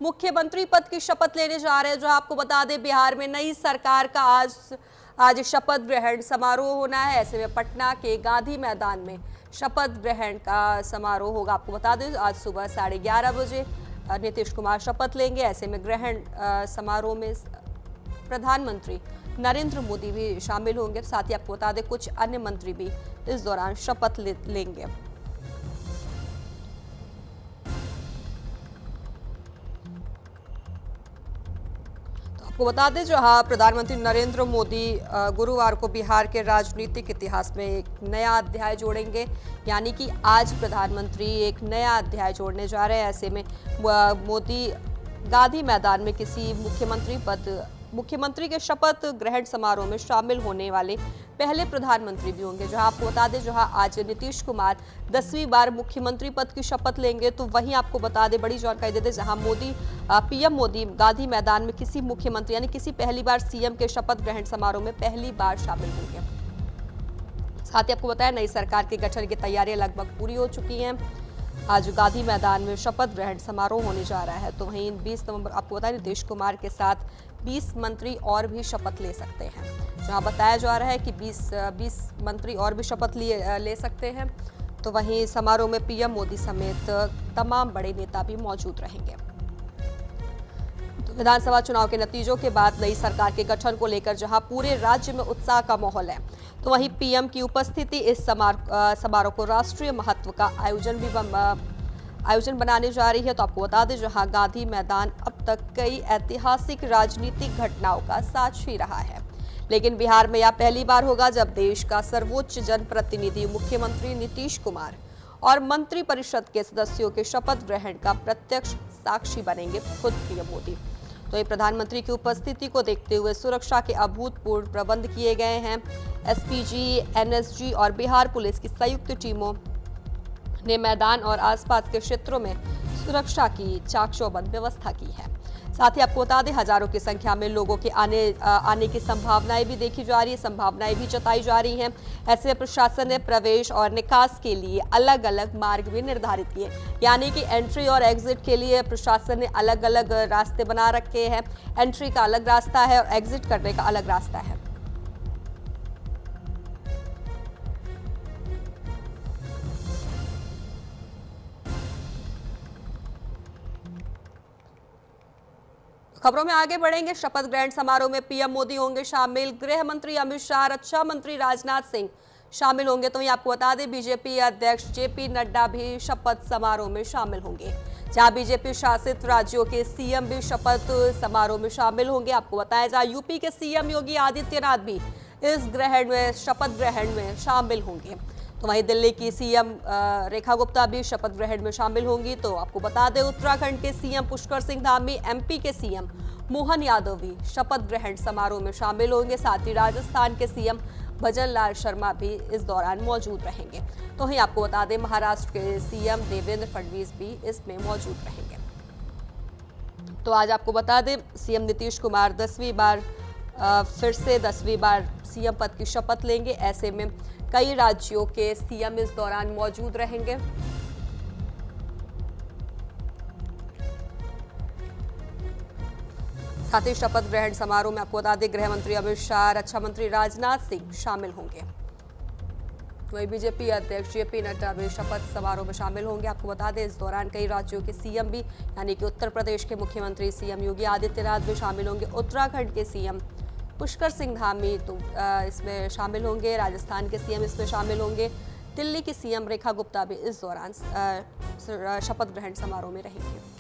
मुख्यमंत्री पद की शपथ लेने जा रहे हैं। जो आपको बता दें, बिहार में नई सरकार का आज शपथ ग्रहण समारोह होना है। ऐसे में पटना के गांधी मैदान में शपथ ग्रहण का समारोह होगा। आपको बता दें, आज सुबह 11:30 बजे नीतीश कुमार शपथ लेंगे। ऐसे में ग्रहण समारोह में प्रधानमंत्री नरेंद्र मोदी भी शामिल होंगे। साथ ही आपको बता दें, कुछ अन्य मंत्री भी इस दौरान शपथ लेंगे। आपको बता दें, जहां प्रधानमंत्री नरेंद्र मोदी गुरुवार को बिहार के राजनीतिक इतिहास में एक नया अध्याय जोड़ेंगे। यानी कि आज प्रधानमंत्री एक नया अध्याय जोड़ने जा रहे हैं। ऐसे में मोदी गांधी मैदान में किसी मुख्यमंत्री के शपथ ग्रहण समारोह में शामिल होने वाले पहले प्रधानमंत्री भी होंगे। जहां आपको बता दें, जहां आज नीतीश कुमार 10वीं बार मुख्यमंत्री पद की शपथ लेंगे, तो वहीं आपको बता दें, बड़ी जानकारी दे दें, जहां पीएम मोदी गांधी मैदान में किसी मुख्यमंत्री यानी किसी पहली बार सीएम के शपथ ग्रहण समारोह में पहली बार शामिल होंगे। साथ ही आपको बताया, नई सरकार के गठन की तैयारियां लगभग पूरी हो चुकी हैं। आज गांधी मैदान में शपथ ग्रहण समारोह होने जा रहा है। तो वहीं 20 नवंबर आपको बताया, नीतीश कुमार के साथ 20 मंत्री और भी शपथ ले सकते हैं। जहां बताया जा रहा है कि 20 मंत्री और भी शपथ ले सकते हैं। तो वहीं समारोह में पीएम मोदी समेत तमाम बड़े नेता भी मौजूद रहेंगे। तो विधानसभा चुनाव के नतीजों के बाद नई सरकार के गठन को लेकर जहां पूरे राज्य में उत्साह का माहौल है, तो वहीं पीएम की उपस्थिति इस समारोह को राष्ट्रीय महत्व का आयोजन बनाने जा रही है। तो आपको बता दें, जहां गांधी मैदान अब तक कई ऐतिहासिक राजनीतिक घटनाओं का साक्षी रहा है, लेकिन बिहार में यह पहली बार होगा जब देश का सर्वोच्च जनप्रतिनिधि मुख्यमंत्री नीतीश कुमार और मंत्रिपरिषद के सदस्यों के शपथ ग्रहण का प्रत्यक्ष साक्षी बनेंगे खुद पीएम मोदी। तो ये प्रधानमंत्री की उपस्थिति को देखते हुए सुरक्षा के अभूतपूर्व प्रबंध किए गए हैं। एसपीजी, एनएसजी और बिहार पुलिस की संयुक्त टीमों ने मैदान और आसपास के क्षेत्रों में सुरक्षा की चाक-चौबंद व्यवस्था की है। साथ ही आपको बता दें, हजारों की संख्या में लोगों के आने की संभावनाएं भी देखी जा रही है, संभावनाएं भी जताई जा रही हैं। ऐसे में प्रशासन ने प्रवेश और निकास के लिए अलग अलग मार्ग भी निर्धारित किए। यानी कि एंट्री और एग्जिट के लिए प्रशासन ने अलग अलग रास्ते बना रखे हैं। एंट्री का अलग रास्ता है और एग्जिट करने का अलग रास्ता है। खबरों में आगे बढ़ेंगे। शपथ ग्रहण समारोह में पीएम मोदी होंगे शामिल, गृह मंत्री अमित शाह, रक्षा मंत्री राजनाथ सिंह शामिल होंगे। तो वहीं आपको बता दें, बीजेपी अध्यक्ष जेपी नड्डा भी शपथ समारोह में शामिल होंगे। जहां बीजेपी शासित राज्यों के सीएम भी शपथ समारोह में शामिल होंगे। आपको बताया, जहां यूपी के सीएम योगी आदित्यनाथ भी इस शपथ ग्रहण में शामिल होंगे। तो वहीं दिल्ली की सीएम रेखा गुप्ता भी शपथ ग्रहण में शामिल होंगी। तो आपको बता दें, उत्तराखंड के सीएम पुष्कर सिंह धामी, एमपी के सीएम मोहन यादव भी शपथ ग्रहण समारोह में शामिल होंगे। साथ ही राजस्थान के सीएम भजन लाल शर्मा भी इस दौरान मौजूद रहेंगे। तो वहीं आपको बता दें, महाराष्ट्र के सीएम देवेंद्र फडणवीस भी इसमें मौजूद रहेंगे। तो आज आपको बता दें, सीएम नीतीश कुमार फिर से 10वीं बार सीएम पद की शपथ लेंगे। ऐसे में कई राज्यों के सीएम इस दौरान मौजूद रहेंगे। साथ ही शपथ ग्रहण समारोह में आपको बता दें, गृह मंत्री अमित शाह, रक्षा मंत्री राजनाथ सिंह शामिल होंगे। वहीं बीजेपी अध्यक्ष जेपी नड्डा भी शपथ समारोह में शामिल होंगे। आपको बता दें, इस दौरान कई राज्यों के सीएम भी यानी कि उत्तर प्रदेश के मुख्यमंत्री सीएम योगी आदित्यनाथ भी शामिल होंगे। उत्तराखंड के सीएम पुष्कर सिंह धामी तो इसमें शामिल होंगे। राजस्थान के सीएम इसमें शामिल होंगे। दिल्ली की सीएम रेखा गुप्ता भी इस दौरान शपथ ग्रहण समारोह में रहेंगे।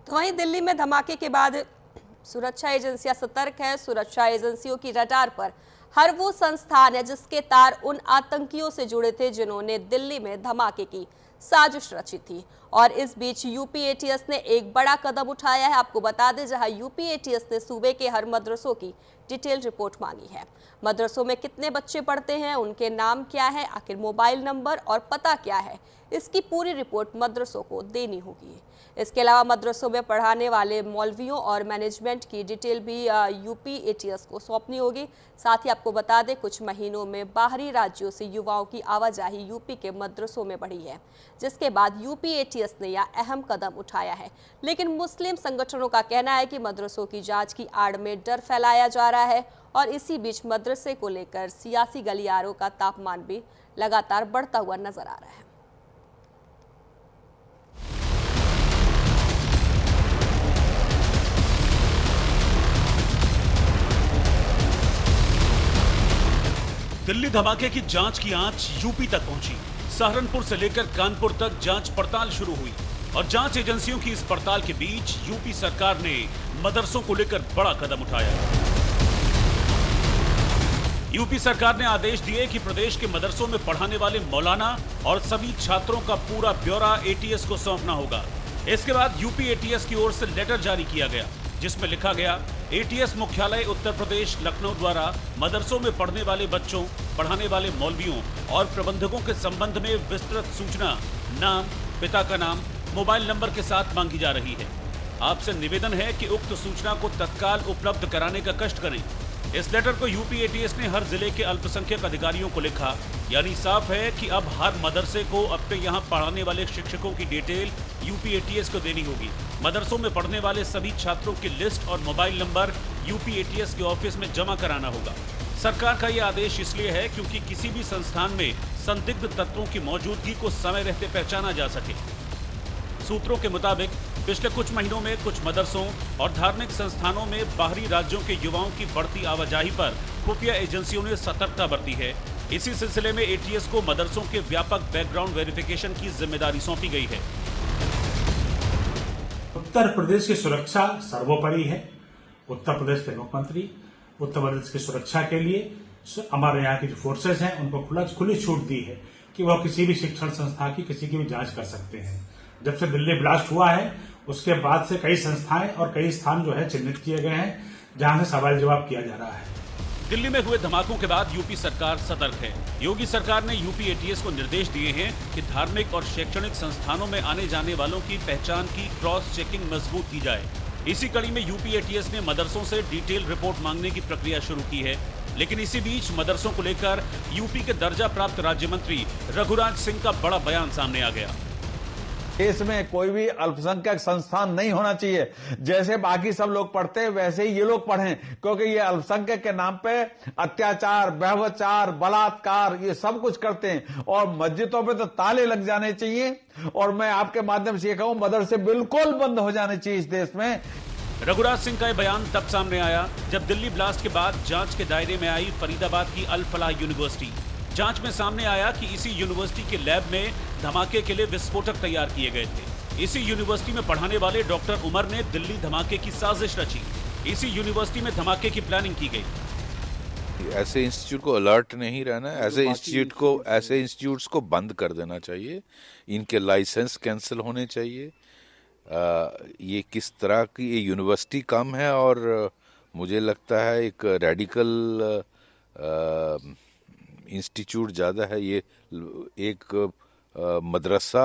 तो वहीं दिल्ली में धमाके के बाद सुरक्षा एजेंसियां सतर्क है। सुरक्षा एजेंसियों की रडार पर हर वो संस्थान है जिसके तार उन आतंकियों से जुड़े थे जिन्होंने दिल्ली में धमाके की साजिश रची थी। और इस बीच यूपी एटीएस ने एक बड़ा कदम उठाया है। आपको बता दें, जहां यूपी एटीएस ने सूबे के हर मदरसों की डिटेल रिपोर्ट मांगी है। मदरसों में कितने बच्चे पढ़ते हैं, उनके नाम क्या है, आखिर मोबाइल नंबर और पता क्या है, इसकी पूरी रिपोर्ट मदरसों को देनी होगी। इसके अलावा मदरसों में पढ़ाने वाले मौलवियों और मैनेजमेंट की डिटेल भी यूपी एटीएस को सौंपनी होगी। साथ ही आपको बता दें, कुछ महीनों में बाहरी राज्यों से युवाओं की आवाजाही यूपी के मदरसों में बढ़ी है, जिसके बाद यूपी एटीएस ने यह अहम कदम उठाया है। लेकिन मुस्लिम संगठनों का कहना है कि मदरसों की जांच की आड़ में डर फैलाया जा रहा है और इसी बीच मदरसे को लेकर सियासी गलियारों का तापमान भी लगातार बढ़ता हुआ नजर आ रहा है। दिल्ली धमाके की जांच की आंच यूपी तक पहुंची। सहारनपुर से लेकर कानपुर तक जांच पड़ताल शुरू हुई और जांच एजेंसियों की इस पड़ताल के बीच यूपी सरकार ने मदरसों को लेकर बड़ा कदम उठाया। यूपी सरकार ने आदेश दिए कि प्रदेश के मदरसों में पढ़ाने वाले मौलाना और सभी छात्रों का पूरा ब्यौरा एटीएस को सौंपना होगा। इसके बाद यूपी एटीएस की ओर से लेटर जारी किया गया, जिसमें लिखा गया, एटीएस मुख्यालय उत्तर प्रदेश लखनऊ द्वारा मदरसों में पढ़ने वाले बच्चों, पढ़ाने वाले मौलवियों और प्रबंधकों के संबंध में विस्तृत सूचना नाम, पिता का नाम, मोबाइल नंबर के साथ मांगी जा रही है। आपसे निवेदन है कि उक्त सूचना को तत्काल उपलब्ध कराने का कष्ट करें। इस लेटर को यूपी एटीएस ने हर जिले के अल्पसंख्यक अधिकारियों को लिखा, यानी साफ है कि अब हर मदरसे को अपने यहाँ पढ़ाने वाले शिक्षकों की डिटेल यूपी एटीएस को देनी होगी। मदरसों में पढ़ने वाले सभी छात्रों की लिस्ट और मोबाइल नंबर यूपी एटीएस के ऑफिस में जमा कराना होगा। सरकार का यह आदेश इसलिए है क्योंकि किसी भी संस्थान में संदिग्ध तत्वों की मौजूदगी को समय रहते पहचाना जा सके। सूत्रों के मुताबिक पिछले कुछ महीनों में कुछ मदरसों और धार्मिक संस्थानों में बाहरी राज्यों के युवाओं की बढ़ती आवाजाही पर खुफिया एजेंसियों ने सतर्कता बरती है। इसी सिलसिले में एटीएस को मदरसों के व्यापक बैकग्राउंड वेरिफिकेशन की जिम्मेदारी सौंपी गई है। उत्तर प्रदेश की सुरक्षा सर्वोपरि है। उत्तर प्रदेश के मुख्यमंत्री उत्तर प्रदेश की सुरक्षा के लिए हमारे यहाँ की जो फोर्सेज हैं उनको खुली छूट दी है कि वह किसी भी शिक्षण संस्था की किसी की भी जांच कर सकते हैं। जब से दिल्ली ब्लास्ट हुआ है उसके बाद से कई संस्थाएं और कई स्थान जो है चिन्हित किए गए हैं जहां से सवाल जवाब किया जा रहा है। दिल्ली में हुए धमाकों के बाद यूपी सरकार सतर्क है। योगी सरकार ने यूपी एटीएस को निर्देश दिए हैं कि धार्मिक और शैक्षणिक संस्थानों में आने जाने वालों की पहचान की क्रॉस चेकिंग मजबूत की जाए। इसी कड़ी में यूपी एटीएस ने मदरसों से डिटेल रिपोर्ट मांगने की प्रक्रिया शुरू की है। लेकिन इसी बीच मदरसों को लेकर यूपी के दर्जा प्राप्त राज्य मंत्री रघुराज सिंह का बड़ा बयान सामने आ गया। देश में कोई भी अल्पसंख्यक संस्थान नहीं होना चाहिए। जैसे बाकी सब लोग पढ़ते हैं वैसे ही ये लोग पढ़ें, क्योंकि ये अल्पसंख्यक के नाम पे अत्याचार, व्यभिचार, बलात्कार ये सब कुछ करते हैं और मस्जिदों पे तो ताले लग जाने चाहिए। और मैं आपके माध्यम से ये कहूं, मदरसे बिल्कुल बंद हो जाने चाहिए इस देश में। रघुराज सिंह का यह बयान तब सामने आया जब दिल्ली ब्लास्ट के बाद जांच के दायरे में आई फरीदाबाद की अल फलाह यूनिवर्सिटी। जांच में सामने आया कि इसी यूनिवर्सिटी के लैब में धमाके के लिए विस्फोटक तैयार किए गए थे। इसी यूनिवर्सिटी में पढ़ाने वाले डॉक्टर उमर ने दिल्ली धमाके की साजिश रची। इसी यूनिवर्सिटी में धमाके की प्लानिंग की गई। ऐसे इंस्टीट्यूट को अलर्ट नहीं रहना, ऐसे इंस्टीट्यूट्स को बंद कर देना चाहिए। इनके लाइसेंस कैंसिल होने चाहिए। ये किस तरह की ये यूनिवर्सिटी कम है और मुझे लगता है एक रेडिकल इंस्टीट्यूट ज़्यादा है। ये एक मदरसा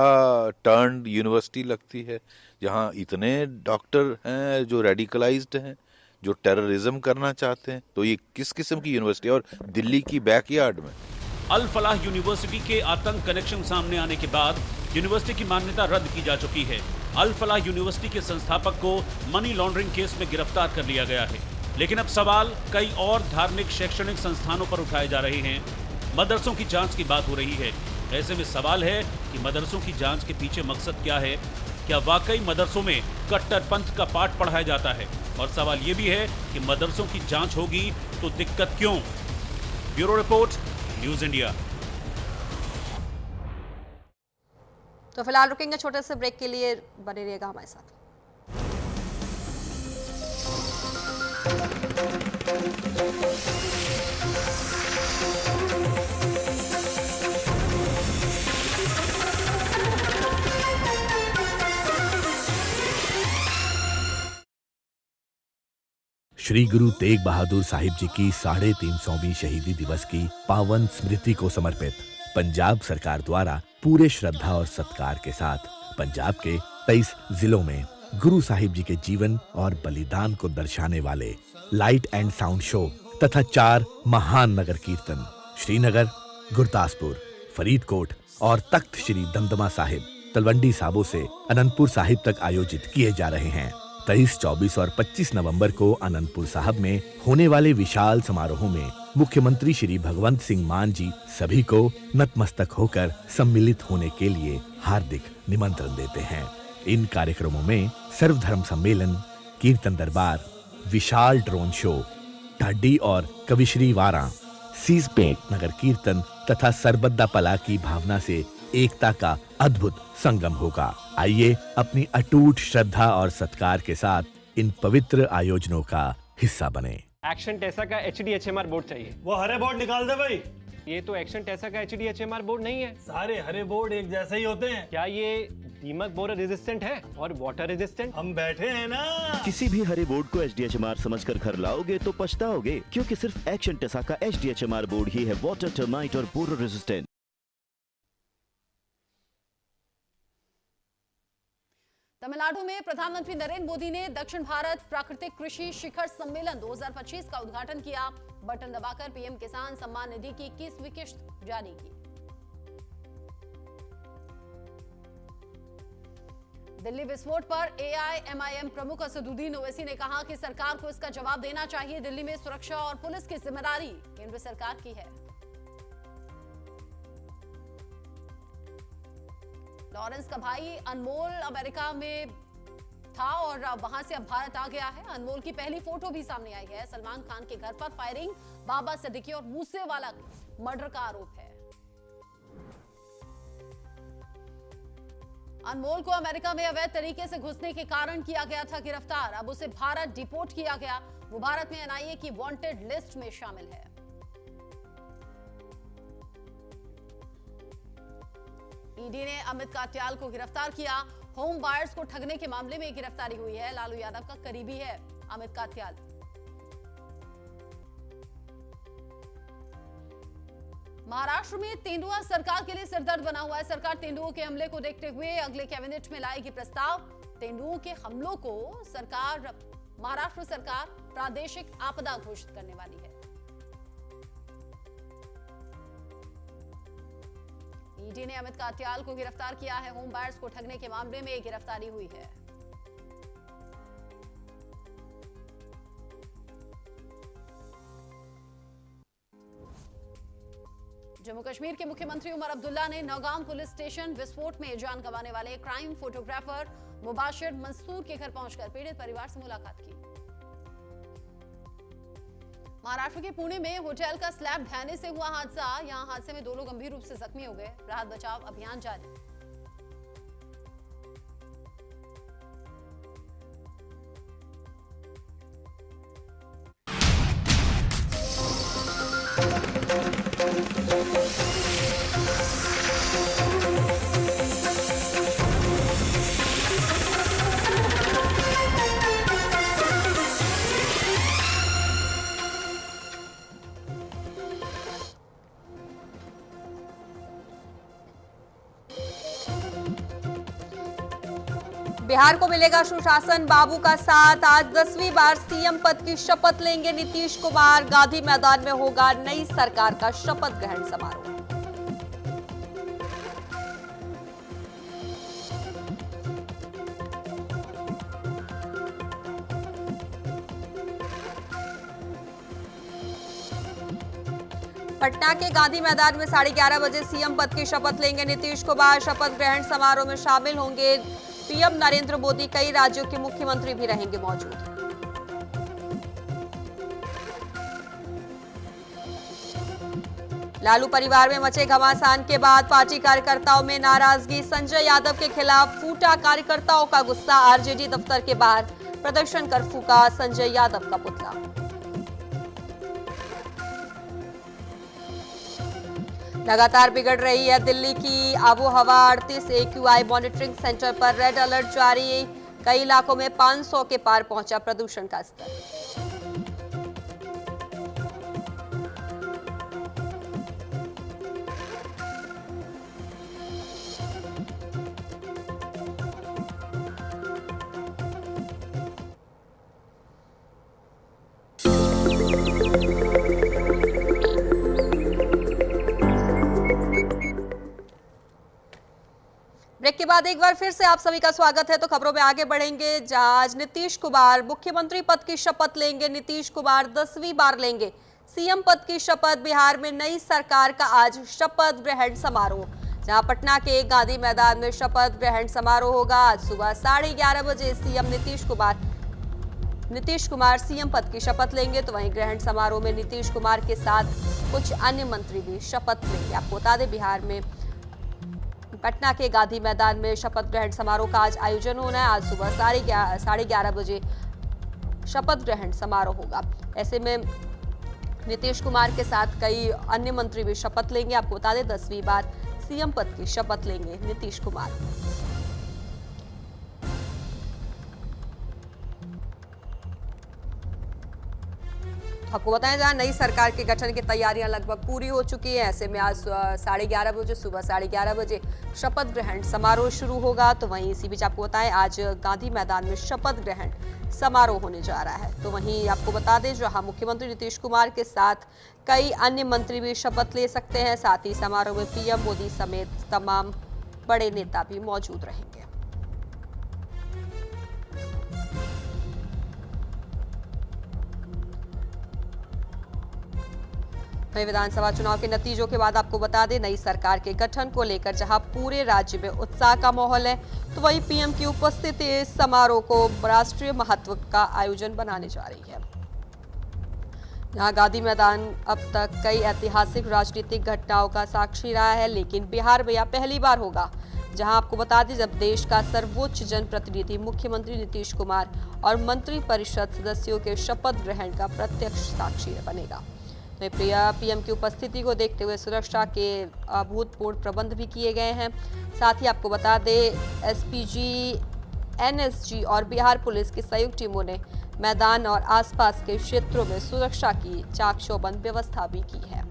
टर्न्ड यूनिवर्सिटी लगती है जहाँ इतने डॉक्टर हैं जो रेडिकलाइज्ड हैं, जो टेररिज्म करना चाहते हैं। तो ये किस किस्म की यूनिवर्सिटी है और दिल्ली की बैकयार्ड में। अल फलाह यूनिवर्सिटी के आतंक कनेक्शन सामने आने के बाद यूनिवर्सिटी की मान्यता रद्द की जा चुकी है। अल फलाह यूनिवर्सिटी के संस्थापक को मनी लॉन्ड्रिंग केस में गिरफ्तार कर लिया गया है। लेकिन अब सवाल कई और धार्मिक शैक्षणिक संस्थानों पर उठाए जा रहे हैं। मदरसों की जांच की बात हो रही है। ऐसे में सवाल है कि मदरसों की जांच के पीछे मकसद क्या है? क्या वाकई मदरसों में कट्टरपंथ का पाठ पढ़ाया जाता है? और सवाल ये भी है कि मदरसों की जांच होगी तो दिक्कत क्यों? Bureau report, news India. तो फिलहाल रुकेंगे छोटे से ब्रेक के लिए, बने रहिएगा हमारे साथ। श्री गुरु तेग बहादुर साहिब जी की 350वीं शहीदी दिवस की पावन स्मृति को समर्पित पंजाब सरकार द्वारा पूरे श्रद्धा और सत्कार के साथ पंजाब के 23 जिलों में गुरु साहिब जी के जीवन और बलिदान को दर्शाने वाले लाइट एंड साउंड शो तथा 4 महान नगर कीर्तन श्रीनगर, गुरदासपुर, फरीदकोट और तख्त श्री दमदमा साहिब, तलवंडी साबो से अनंतपुर साहिब तक आयोजित किए जा रहे हैं। 23, 24 और 25 नवंबर को अनंतपुर साहिब में होने वाले विशाल समारोह में मुख्यमंत्री श्री भगवंत सिंह मान जी सभी को नतमस्तक होकर सम्मिलित होने के लिए हार्दिक निमंत्रण देते हैं। इन कार्यक्रमों में सर्वधर्म सम्मेलन, कीर्तन दरबार, विशाल ड्रोन शो, ढाडी और कविश्री वारा, सीस पेंट नगर कीर्तन तथा सरबद्दा पला की भावना से एकता का अद्भुत संगम होगा। आइए अपनी अटूट श्रद्धा और सत्कार के साथ इन पवित्र आयोजनों का हिस्सा बने। एक्शन टेसा का HDHMR बोर्ड चाहिए। वो हरे बोर्ड निकाल दे भाई। ये तो एक्शन टेसा का HDHMR बोर्ड नहीं है। सारे हरे बोर्ड एक जैसे ही होते हैं। क्या ये दीमक बोरर रेजिस्टेंट है और वाटर रेजिस्टेंट? हम बैठे हैं ना। किसी भी हरे बोर्ड को HDHMR समझकर घर लाओगे तो पछताओगे, क्योंकि सिर्फ एक्शन टेसा का HDHMR बोर्ड ही है वाटर, टर्माइट और बोरर रेजिस्टेंट। तमिलनाडु में प्रधानमंत्री नरेंद्र मोदी ने दक्षिण भारत प्राकृतिक कृषि शिखर सम्मेलन 2025 का उद्घाटन किया। बटन दबाकर पीएम किसान सम्मान निधि की 21वीं किश्त जारी की। दिल्ली विस्फोट पर AIMIM प्रमुख असदुद्दीन ओवैसी ने कहा कि सरकार को इसका जवाब देना चाहिए। दिल्ली में सुरक्षा और पुलिस की जिम्मेदारी केंद्र सरकार की है। लॉरेंस का भाई अनमोल अमेरिका में था और वहां से अब भारत आ गया है। अनमोल की पहली फोटो भी सामने आई है। सलमान खान के घर पर फायरिंग, बाबा सिद्दीकी और मूसेवाला मर्डर का आरोप है। अनमोल को अमेरिका में अवैध तरीके से घुसने के कारण किया गया था गिरफ्तार। अब उसे भारत डिपोर्ट किया गया। वो भारत में NIA की वांटेड लिस्ट में शामिल है। ईडी ने अमित कात्याल को गिरफ्तार किया। होम बायर्स को ठगने के मामले में गिरफ्तारी हुई है। लालू यादव का करीबी है अमित कात्याल। महाराष्ट्र में तेंदुआ सरकार के लिए सिरदर्द बना हुआ है। सरकार तेंदुओं के हमले को देखते हुए अगले कैबिनेट में लाएगी प्रस्ताव। तेंदुओं के हमलों को महाराष्ट्र सरकार प्रादेशिक आपदा घोषित करने वाली है। ईडी ने अमित कात्याल को गिरफ्तार किया है। होम बायर्स को ठगने के मामले में गिरफ्तारी हुई है। जम्मू कश्मीर के मुख्यमंत्री उमर अब्दुल्ला ने नौगाम पुलिस स्टेशन विस्फोट में जान गंवाने वाले क्राइम फोटोग्राफर मुबाशिर मंसूर के घर पहुंचकर पीड़ित परिवार से मुलाकात की। महाराष्ट्र के पुणे में होटल का स्लैब ढहने से हुआ हादसा। यहां हादसे में 2 लोग गंभीर रूप से जख्मी हो गए। राहत बचाव अभियान जारी। बिहार को मिलेगा सुशासन, बाबू का साथ। आज 10वीं बार सीएम पद की शपथ लेंगे नीतीश कुमार। गांधी मैदान में होगा नई सरकार का शपथ ग्रहण समारोह। पटना के गांधी मैदान में 11:30 बजे सीएम पद की शपथ लेंगे नीतीश कुमार। शपथ ग्रहण समारोह में शामिल होंगे पीएम नरेंद्र मोदी। कई राज्यों के मुख्यमंत्री भी रहेंगे मौजूद। लालू परिवार में मचे घमासान के बाद पार्टी कार्यकर्ताओं में नाराजगी। संजय यादव के खिलाफ फूटा कार्यकर्ताओं का गुस्सा। आरजेडी दफ्तर के बाहर प्रदर्शन कर फूका संजय यादव का पुतला। लगातार बिगड़ रही है दिल्ली की आबोहवा। 38 AQI मॉनिटरिंग सेंटर पर रेड अलर्ट जारी। कई इलाकों में 500 के पार पहुंचा प्रदूषण का स्तर। ब्रेक के बाद एक बार फिर से आप सभी का स्वागत है। तो खबरों में आगे बढ़ेंगे, जहां आज नीतीश कुमार मुख्यमंत्री पद की शपथ लेंगे। नीतीश कुमार 10वीं बार लेंगे सीएम पद की शपथ। बिहार में नई सरकार का आज शपथ ग्रहण समारोह, जहां पटना के गांधी मैदान में शपथ ग्रहण समारोह होगा। आज सुबह 11:30 बजे सीएम नीतीश कुमार सीएम पद की शपथ लेंगे। तो वहीं ग्रहण समारोह में नीतीश कुमार के साथ कुछ अन्य मंत्री भी शपथ लेंगे। आपको बता दें, बिहार में पटना के गांधी मैदान में शपथ ग्रहण समारोह का आज आयोजन होना है। आज सुबह 11:30 बजे शपथ ग्रहण समारोह होगा। ऐसे में नीतीश कुमार के साथ कई अन्य मंत्री भी शपथ लेंगे। आपको बता दें, 10वीं बार सीएम पद की शपथ लेंगे नीतीश कुमार। आपको बताएं, जहां नई सरकार के गठन की तैयारियां लगभग पूरी हो चुकी है। ऐसे में आज सुबह 11:30 बजे शपथ ग्रहण समारोह शुरू होगा। तो वहीं इसी बीच आपको बताएं, आज गांधी मैदान में शपथ ग्रहण समारोह होने जा रहा है। तो वहीं आपको बता दें, जहां मुख्यमंत्री नीतीश कुमार के साथ कई अन्य मंत्री भी शपथ ले सकते हैं। साथ ही समारोह में पीएम मोदी समेत तमाम बड़े नेता भी मौजूद रहेंगे। वहीं विधानसभा चुनाव के नतीजों के बाद आपको बता दें, नई सरकार के गठन को लेकर जहां पूरे राज्य में उत्साह का माहौल है, तो वहीं पीएम की उपस्थिति इस समारोह को राष्ट्रीय महत्व का आयोजन बनाने जा रही है। जहां गांधी मैदान अब तक कई ऐतिहासिक राजनीतिक घटनाओं का साक्षी रहा है, लेकिन बिहार में यह पहली बार होगा जहां आपको बता दें, जब देश का सर्वोच्च जनप्रतिनिधि मुख्यमंत्री नीतीश कुमार और मंत्रिपरिषद सदस्यों के शपथ ग्रहण का प्रत्यक्ष साक्षी बनेगा। तो पीएम की उपस्थिति को देखते हुए सुरक्षा के अभूतपूर्व प्रबंध भी किए गए हैं। साथ ही आपको बता दें, एसपीजी, एनएसजी और बिहार पुलिस की संयुक्त टीमों ने मैदान और आसपास के क्षेत्रों में सुरक्षा की चाक चौबंद व्यवस्था भी की है।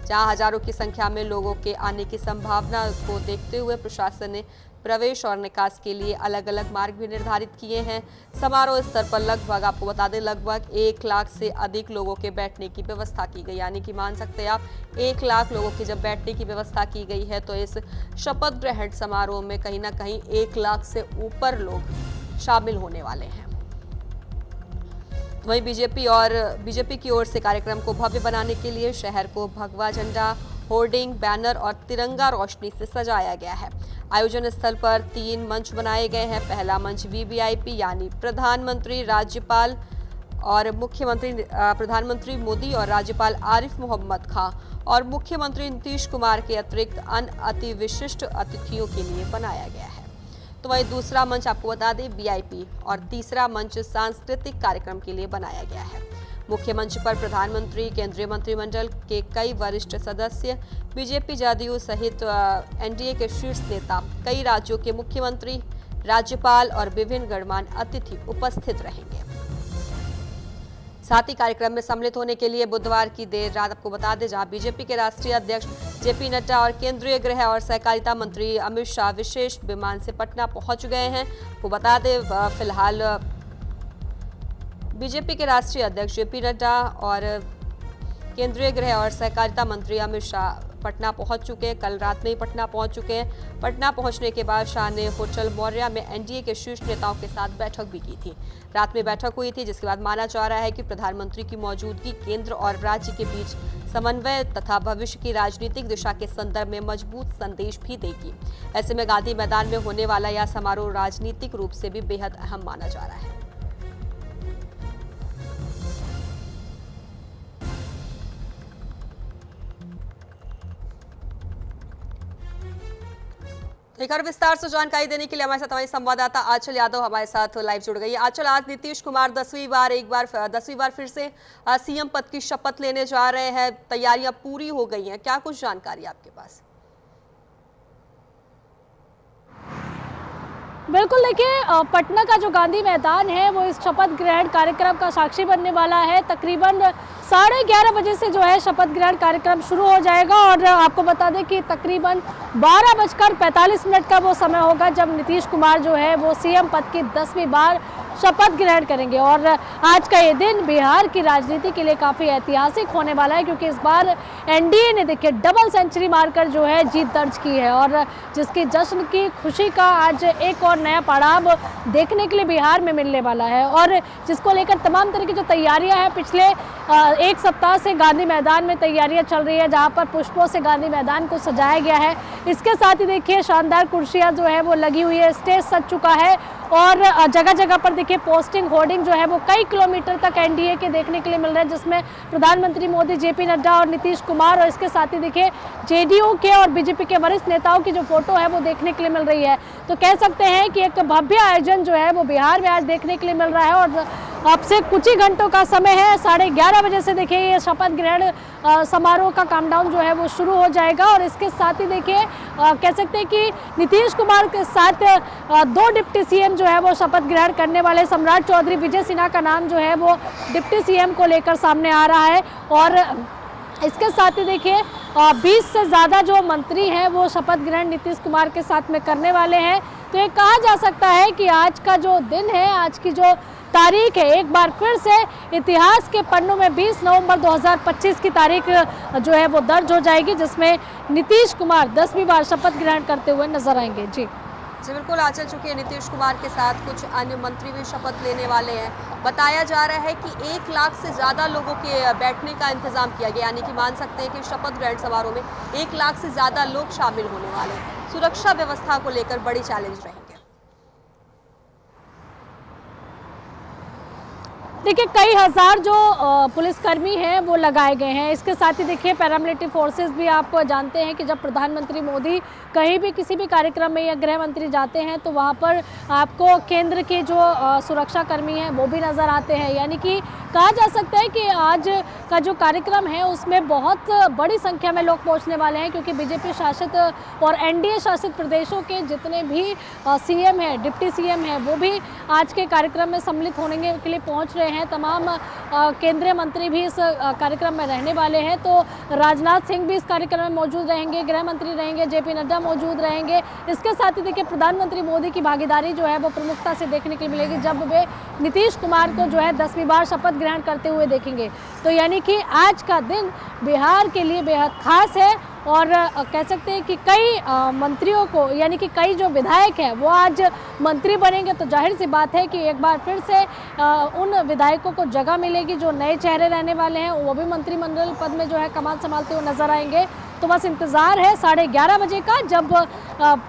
जहां हजारों की संख्या में लोगों के आने की संभावना को देखते हुए प्रशासन ने प्रवेश और निकास के लिए अलग अलग मार्ग भी निर्धारित किए हैं। समारोह स्तर पर लगभग आपको बता दें, लगभग 1 लाख से अधिक लोगों के बैठने की व्यवस्था की गई। यानी कि मान सकते हैं आप, 1 लाख लोगों की जब बैठने की व्यवस्था की गई है, तो इस शपथ ग्रहण समारोह में कहीं ना कहीं 1 लाख से ऊपर लोग शामिल होने वाले हैं। वहीं बीजेपी की ओर से कार्यक्रम को भव्य बनाने के लिए शहर को भगवा झंडा, होर्डिंग, बैनर और तिरंगा रोशनी से सजाया गया है। आयोजन स्थल पर 3 मंच बनाए गए हैं। पहला मंच वीवीआईपी यानी प्रधानमंत्री, राज्यपाल और प्रधानमंत्री मोदी और राज्यपाल आरिफ मोहम्मद खां और मुख्यमंत्री नीतीश कुमार के अतिरिक्त अन्य अति विशिष्ट अतिथियों के लिए बनाया गया है। तो वहीं दूसरा मंच आपको बता दें वीआईपी और तीसरा मंच सांस्कृतिक कार्यक्रम के लिए बनाया गया है। मुख्य मंच पर प्रधानमंत्री, केंद्रीय मंत्रिमंडल के कई वरिष्ठ सदस्य, बीजेपी, जदयू सहित एनडीए के शीर्ष नेता, कई राज्यों के मुख्यमंत्री, राज्यपाल और विभिन्न गणमान्य अतिथि उपस्थित रहेंगे। साथ ही कार्यक्रम में सम्मिलित होने के लिए बुधवार की देर रात आपको बता दें, जहां बीजेपी के राष्ट्रीय अध्यक्ष जेपी नड्डा और केंद्रीय गृह और सहकारिता मंत्री अमित शाह विशेष विमान से पटना पहुंच गए हैं। वो बता दें, फिलहाल बीजेपी के राष्ट्रीय अध्यक्ष जेपी नड्डा और केंद्रीय गृह और सहकारिता मंत्री अमित शाह पटना पहुंच चुके हैं। कल रात में ही पटना पहुंच चुके हैं। पटना पहुंचने के बाद शाह ने होटल मौर्या में एनडीए के शीर्ष नेताओं के साथ बैठक भी की थी। रात में बैठक हुई थी, जिसके बाद माना जा रहा है कि प्रधानमंत्री की मौजूदगी केंद्र और राज्य के बीच समन्वय तथा भविष्य की राजनीतिक दिशा के संदर्भ में मजबूत संदेश भी देगी। ऐसे में गांधी मैदान में होने वाला यह समारोह राजनीतिक रूप से भी बेहद अहम माना जा रहा है। एक और विस्तार से जानकारी देने के लिए हमारे साथ हमारे संवाददाता आंचल यादव हमारे साथ लाइव जुड़ गई है। आंचल, आज नीतीश कुमार 10वीं बार फिर से सीएम पद की शपथ लेने जा रहे हैं। तैयारियां पूरी हो गई हैं, क्या कुछ जानकारी आपके पास? बिल्कुल, देखिए, पटना का जो गांधी मैदान है वो इस शपथ ग्रहण कार्यक्रम का साक्षी बनने वाला है। तकरीबन 11:30 बजे से जो है शपथ ग्रहण कार्यक्रम शुरू हो जाएगा और आपको बता दें कि तकरीबन 12:45 का वो समय होगा जब नीतीश कुमार जो है वो सीएम पद की 10वीं बार शपथ ग्रहण करेंगे। और आज का ये दिन बिहार की राजनीति के लिए काफ़ी ऐतिहासिक होने वाला है, क्योंकि इस बार एनडीए ने देखिए डबल सेंचुरी मारकर जो है जीत दर्ज की है, और जिसकी जश्न की खुशी का आज एक और नया पड़ाव देखने के लिए बिहार में मिलने वाला है, और जिसको लेकर तमाम तरह की जो तैयारियां हैं पिछले एक सप्ताह से गांधी मैदान में तैयारियां चल रही है, जहां पर पुष्पों से गांधी मैदान को सजाया गया है। इसके साथ ही देखिए शानदार कुर्सियां जो है वो लगी हुई है, स्टेज सज चुका है, और जगह जगह पर देखिए पोस्टिंग होर्डिंग जो है वो कई किलोमीटर तक एनडीए के देखने के लिए मिल रहे हैं, जिसमें प्रधानमंत्री मोदी, जेपी नड्डा और नीतीश कुमार, और इसके साथ ही देखिए जेडीयू के और बीजेपी के वरिष्ठ नेताओं की जो फोटो है वो देखने के लिए मिल रही है। तो कह सकते हैं कि एक भव्य आयोजन जो है वो बिहार में आज देखने के लिए मिल रहा है, और अब से कुछ ही घंटों का समय है, 11:30 बजे से देखिए ये शपथ ग्रहण समारोह का काउंटडाउन जो है वो शुरू हो जाएगा। और इसके साथ ही देखिए कह सकते हैं कि नीतीश कुमार के साथ 2 डिप्टी सीएम जो है वो शपथ ग्रहण करने वाले। सम्राट चौधरी विजय सिन्हा का नाम जो है वो डिप्टी सीएम को लेकर सामने आ रहा है, और इसके साथ ही देखिए 20 से ज़्यादा जो मंत्री हैं वो शपथ ग्रहण नीतीश कुमार के साथ में करने वाले हैं। तो ये कहा जा सकता है कि आज का जो दिन है, आज की जो तारीख है, एक बार फिर से इतिहास के पन्नों में 20 नवंबर 2025 की तारीख जो है वो दर्ज हो जाएगी, जिसमें नीतीश कुमार 10वीं बार शपथ ग्रहण करते हुए नजर आएंगे। जी बिल्कुल, आ चल चुके हैं नीतीश कुमार के साथ कुछ अन्य मंत्री भी शपथ लेने वाले हैं। बताया जा रहा है कि 1 लाख से ज़्यादा लोगों के बैठने का इंतजाम किया गया, यानी कि मान सकते हैं कि शपथ ग्रहण समारोह में 1 लाख से ज़्यादा लोग शामिल होने वाले हैं। सुरक्षा व्यवस्था को लेकर बड़ी चैलेंज रहेंगे। देखिए कई हजार जो पुलिसकर्मी हैं वो लगाए गए हैं। इसके साथ ही देखिए पैरामिलिट्री फोर्सेस भी आप जानते हैं कि जब प्रधानमंत्री मोदी कहीं भी किसी भी कार्यक्रम में या गृह मंत्री जाते हैं तो वहाँ पर आपको केंद्र के जो सुरक्षा कर्मी हैं वो भी नज़र आते हैं। यानी कि कहा जा सकता है कि आज का जो कार्यक्रम है उसमें बहुत बड़ी संख्या में लोग पहुँचने वाले हैं, क्योंकि बीजेपी शासित और एनडीए शासित प्रदेशों के जितने भी सीएम हैं, डिप्टी सीएम हैं, वो भी आज के कार्यक्रम में सम्मिलित होने के लिए पहुँच रहे हैं। तमाम केंद्रीय मंत्री भी इस कार्यक्रम में रहने वाले हैं। तो राजनाथ सिंह भी इस कार्यक्रम में मौजूद रहेंगे, गृह मंत्री रहेंगे, जेपी नड्डा मौजूद रहेंगे। इसके साथ ही देखिए प्रधानमंत्री मोदी की भागीदारी जो है वो प्रमुखता से देखने के लिए मिलेगी जब वे नीतीश कुमार को जो है 10वीं बार शपथ ग्रहण करते हुए देखेंगे। तो यानी कि आज का दिन बिहार के लिए बेहद खास है, और कह सकते हैं कि कई मंत्रियों को, यानी कि कई जो विधायक हैं वो आज मंत्री बनेंगे। तो जाहिर सी बात है कि एक बार फिर से उन विधायकों को जगह मिलेगी जो नए चेहरे रहने वाले हैं, वो भी मंत्रिमंडल पद में जो है कमान संभालते हुए नजर आएंगे। तो बस इंतज़ार है 11:30 बजे का, जब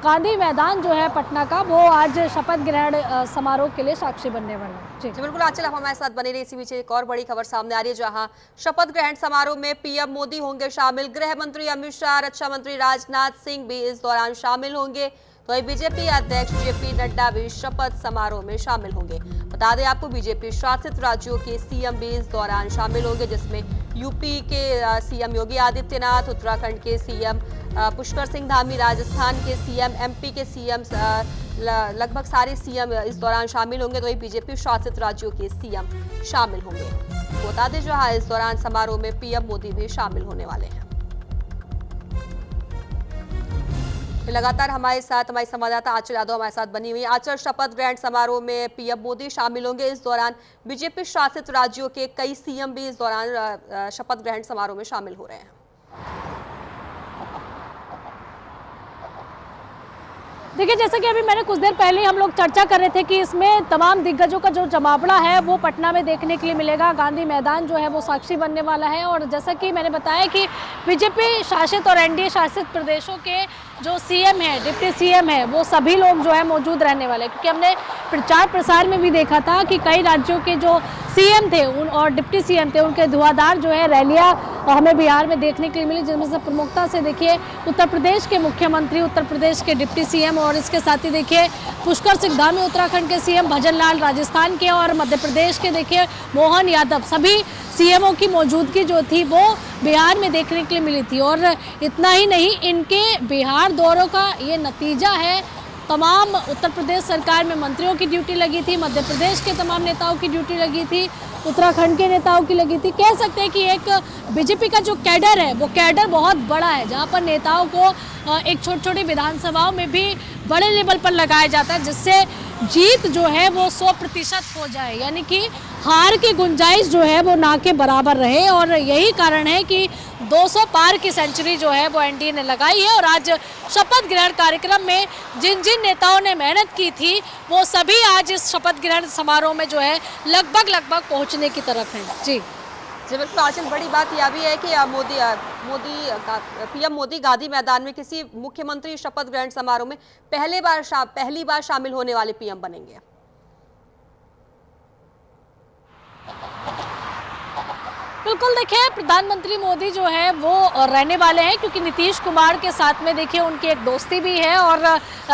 गांधी मैदान जो है पटना का वो आज शपथ ग्रहण समारोह के लिए साक्षी बनने वाला है। जी बिल्कुल, आंचल आप हमारे साथ बने रही। इसी बीच एक और बड़ी खबर सामने आ रही है, जहां शपथ ग्रहण समारोह में पीएम मोदी होंगे शामिल, गृह मंत्री अमित शाह, रक्षा मंत्री राजनाथ सिंह भी इस दौरान शामिल होंगे। तो बीजेपी अध्यक्ष जेपी नड्डा भी शपथ समारोह में शामिल होंगे। बता दें आपको, बीजेपी शासित राज्यों के सीएम भी इस दौरान शामिल होंगे, जिसमें यूपी के सीएम योगी आदित्यनाथ, उत्तराखंड के सीएम पुष्कर सिंह धामी, राजस्थान के सीएम, एमपी के सीएम, लगभग सारे सीएम इस दौरान शामिल होंगे। तो ये बीजेपी शासित राज्यों के सीएम शामिल होंगे। बता दें जो इस दौरान समारोह में पीएम मोदी भी शामिल होने वाले हैं। लगातार हमारे साथ हमारी संवाददाता आंचल यादव हमारे साथ बनी हुई। आंचल, शपथ ग्रहण समारोह में पीएम मोदी शामिल होंगे। इस दौरान बीजेपी शासित राज्यों के कई सीएम भी इस दौरान शपथ ग्रहण समारोह में शामिल हो रहे हैं। देखिए जैसा कि अभी मैंने कुछ देर पहले हम लोग चर्चा कर रहे थे कि इसमें तमाम दिग्गजों का जो जमावड़ा है वो पटना में देखने के लिए मिलेगा। गांधी मैदान जो है वो साक्षी बनने वाला है, और जैसा कि मैंने बताया कि बीजेपी शासित और एनडीए शासित प्रदेशों के जो सीएम है, डिप्टी सीएम है, वो सभी लोग जो है मौजूद रहने वाले हैं। क्योंकि हमने प्रचार प्रसार में भी देखा था कि कई राज्यों के जो सीएम थे और डिप्टी सीएम थे, उनके धुआंधार जो है रैलियां हमें बिहार में देखने के लिए मिली, जिनमें से प्रमुखता से देखिए उत्तर प्रदेश के मुख्यमंत्री, उत्तर प्रदेश के डिप्टी सीएम, और इसके साथ ही देखिए पुष्कर सिंह धामी उत्तराखंड के सीएम, भजन लाल राजस्थान के, और मध्य प्रदेश के देखिए मोहन यादव, सभी सीएमओ की मौजूदगी जो थी वो बिहार में देखने के लिए मिली थी। और इतना ही नहीं, इनके बिहार दौरों का ये नतीजा है। तमाम उत्तर प्रदेश सरकार में मंत्रियों की ड्यूटी लगी थी, मध्य प्रदेश के तमाम नेताओं की ड्यूटी लगी थी, उत्तराखंड के नेताओं की लगी थी। कह सकते हैं कि एक बीजेपी का जो कैडर है वो कैडर बहुत बड़ा है, जहां पर नेताओं को एक छोटी छोटी विधानसभाओं में भी बड़े लेवल पर लगाया जाता है, जिससे जीत जो है वो 100% हो जाए, यानी कि हार की गुंजाइश जो है वो ना के बराबर रहे। और यही कारण है कि 200 पार की सेंचुरी जो है वो एनडीए ने लगाई है। और आज शपथ ग्रहण कार्यक्रम में जिन जिन नेताओं ने मेहनत की थी वो सभी आज इस शपथ ग्रहण समारोह में जो है लगभग पहुंचने की तरफ हैं। जी बिल्कुल आचल, बड़ी बात यह भी है कि पीएम मोदी गांधी मैदान में किसी मुख्यमंत्री शपथ ग्रहण समारोह में पहली बार शामिल होने वाले पीएम बनेंगे। बिल्कुल, देखिए प्रधानमंत्री मोदी जो है वो रहने वाले हैं, क्योंकि नीतीश कुमार के साथ में देखिए उनकी एक दोस्ती भी है। और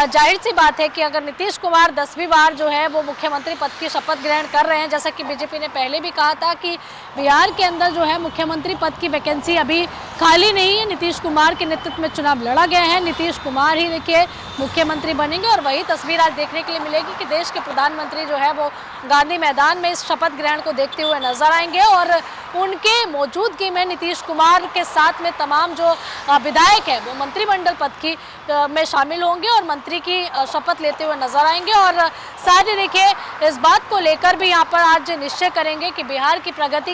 जाहिर सी बात है कि अगर नीतीश कुमार 10वीं बार जो है वो मुख्यमंत्री पद की शपथ ग्रहण कर रहे हैं, जैसा कि बीजेपी ने पहले भी कहा था कि बिहार के अंदर जो है मुख्यमंत्री पद की वैकेंसी अभी खाली नहीं है, नीतीश कुमार के नेतृत्व में चुनाव लड़ा गया है, नीतीश कुमार ही देखिए मुख्यमंत्री बनेंगे। और वही तस्वीर आज देखने के लिए मिलेगी कि देश के प्रधानमंत्री जो है वो गांधी मैदान में इस शपथ ग्रहण को देखते हुए नजर आएंगे। और उनके मौजूदगी में नीतीश कुमार के साथ में तमाम जो विधायक है वो मंत्रिमंडल पद की में शामिल होंगे और मंत्री की शपथ लेते हुए नजर आएंगे। और साथ ही देखिए इस बात को लेकर भी यहाँ पर आज निश्चय करेंगे कि बिहार की प्रगति